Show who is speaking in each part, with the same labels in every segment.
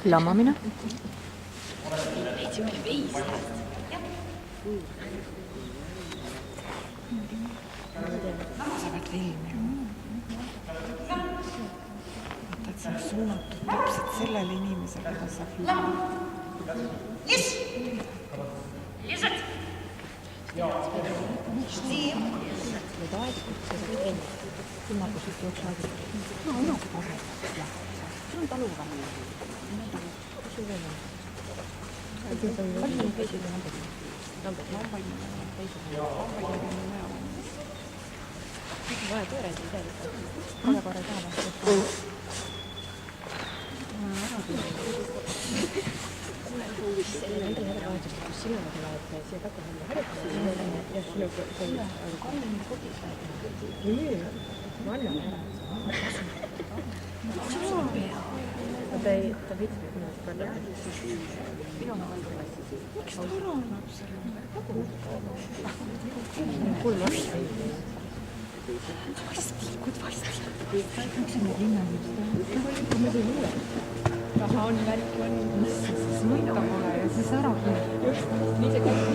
Speaker 1: Lamamine.
Speaker 2: Leitsime veist.
Speaker 3: Sa pead filmi ju. Vaata, et see on suunatud täpselt sellele inimesele, keda sa filmi.
Speaker 2: Yes! Лежать! Стив!
Speaker 3: Miks ta ära annab selle?
Speaker 1: Raha on värk on. Siis mõtta pole ja siis ära pole. Just, nii see käib.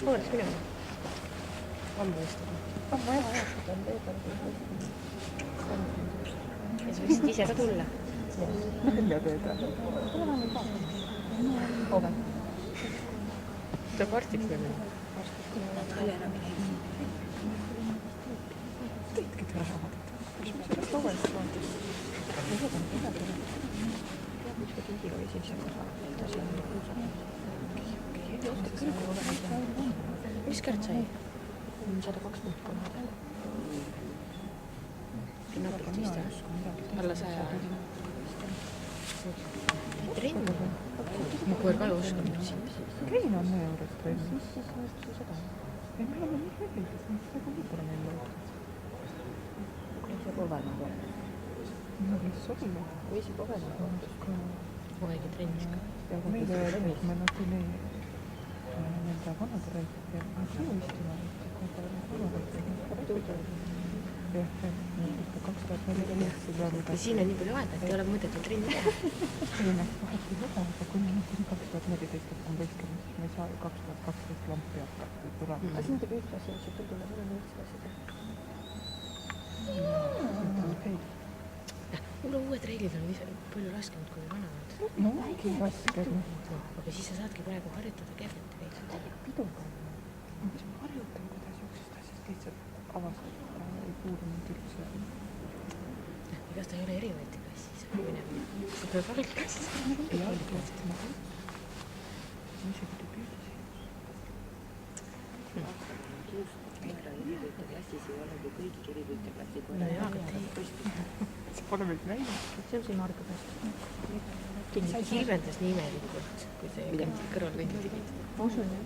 Speaker 1: Oleks minema. Ammu istud. Ammu jah, ja sa võiksid ise ka tulla.
Speaker 3: Välja teeda.
Speaker 1: Ove. Tuleb arstiks või minna?
Speaker 2: Tal enam ei käi.
Speaker 3: Teidki teha vaadata. Mis me sellest ovest vaadata?
Speaker 1: Ma seda on midagi. Üks ka kingiga esimese korra. Mis kärt sai? 120 napilt vist jah. Alla 100. Trenn. Ma koer ka ei oska nüüd siin.
Speaker 3: Käin on meie juures trenn. Ei, meil on nii häbides. See on nii pole meil loodud.
Speaker 1: See povena peal.
Speaker 3: No, mis sobib?
Speaker 1: Või see povena peal. Poegi trennis ka.
Speaker 3: Meile öeldi, et me nad tuli nende vanade reiside ja siia istuma. Jah, 2014.
Speaker 1: Siin on nii palju aeda, et ei ole mõtet on trenni teha.
Speaker 3: Ennast vaheti lugeda, kui me kuni 2014 on võistkond, siis me ei saa ju 2012 lampi hakata tulema.
Speaker 1: Aga siin teeb üks asi, mis võib tulla, seal on üks asi teha. Mul on uued reeglid on palju raskemad kui vanad.
Speaker 3: No, ongi raske.
Speaker 1: Aga siis sa saadki praegu harjutada kehvete veidi.
Speaker 3: Piduga. Mis ma harjutan, kuidas juksest asjast lihtsalt avastab. Ei puudunud üldse.
Speaker 1: Igast ta ei ole erinevaid klassi, sa peab minema. Sa peab algklassis.
Speaker 3: Ei algklassis ma ka. Ma isegi debüüdisin.
Speaker 2: Erivõitja klassis ei ole kui kõigi erivõitja klassi kui
Speaker 1: no jaa, aga
Speaker 3: see pole meid näinud.
Speaker 1: See on siin Marga pärast. Kirvendas nii imelikult, kui see kõrval kõndi tegid.
Speaker 4: Ma usun, jah.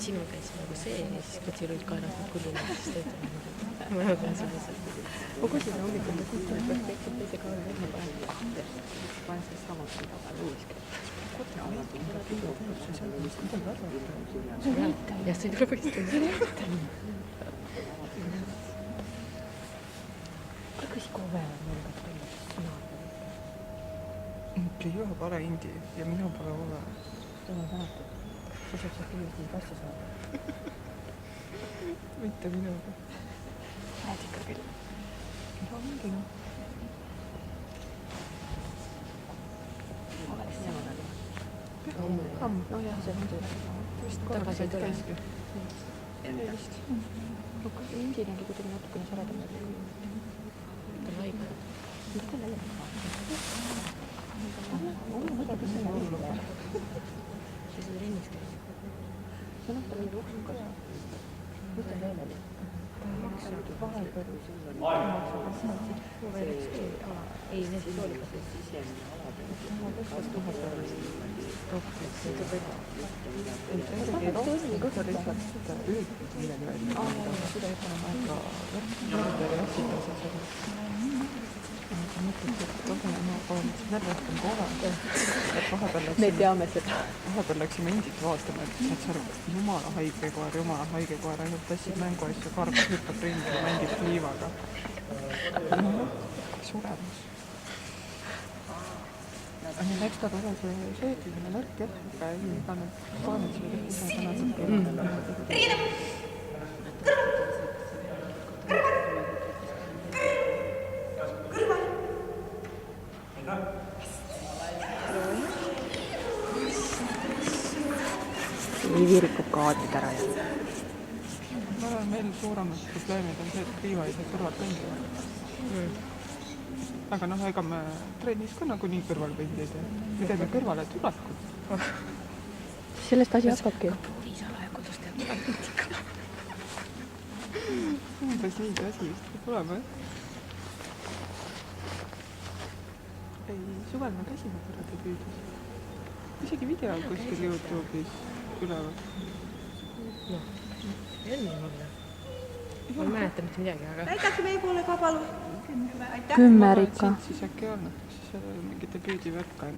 Speaker 1: Sinul käis nagu see ja siis kui teil olid kaeras kullina, siis töötame. Ma ei ole seda seal. Ma kusin hommikul, et kutsime perfektselt teise kaela enne panen. Panen sellest samast mida peal uuesti. Jah, see ei tule võistlema. Aga siis kohe on mõelgad palju, sina
Speaker 3: Ei ole pare indi ja mina pole ole.
Speaker 1: Tema tänatud. Siis saab sa küll nii kassi saada.
Speaker 3: Mitte minuga.
Speaker 1: Näed ikka küll.
Speaker 3: No mingi noh.
Speaker 1: Oleks näol. Hamm. No jah, see on töö.
Speaker 3: Vist
Speaker 1: Tagasi ei tule.
Speaker 3: Ei vist.
Speaker 1: Indi nägi kuidagi natukene saradam. Ta on haige. Mis ta jälle? See seda rennis käis. See on ta mingi uksukas. Mis ta veel oli?
Speaker 3: Ta maksab vahepeal.
Speaker 1: Ei, need siis oli ka see.
Speaker 3: Ma tõstas 1000 eurot. ei, see oli rohkem, see lihtsalt üritus millegi välja. Seda ei pane aega võrda ja jassida seda. Aga mõtled, et osale ma olen närvestam kohal. Et
Speaker 1: Me teame seda.
Speaker 3: vahepeal läksime Indit vaatama, et saad sa aru, jumala haige koer, ainult tassid mänguasju, karp hüppab ringi ja mängib liivaga. Suremus. Eks ta tule see seedimine nõrk jätkub ja iga need koonid selle ise tänased kõrval.
Speaker 1: Nii virikub kaadid ära ja
Speaker 3: Ma arvan, meil suuremad probleemid on see, et Riiva ei saa kõrvalt mängida. Aga noh, ega me trennis ka nagunii kõrvalpõndi ei tee. Me teeme kõrvale tulekut.
Speaker 1: sellest asi hakkabki.
Speaker 3: Umbes nii see asi vist peab olema, Ei, suvel me käisime korra debüüdis. Isegi video kuskil YouTube'is üleval.
Speaker 1: Ma ei mäleta mitte midagi, aga
Speaker 2: Näidake meie poole ka palun.
Speaker 1: 10 rikka.
Speaker 3: Siis äkki ei olnud, siis mingite püüdi webcam.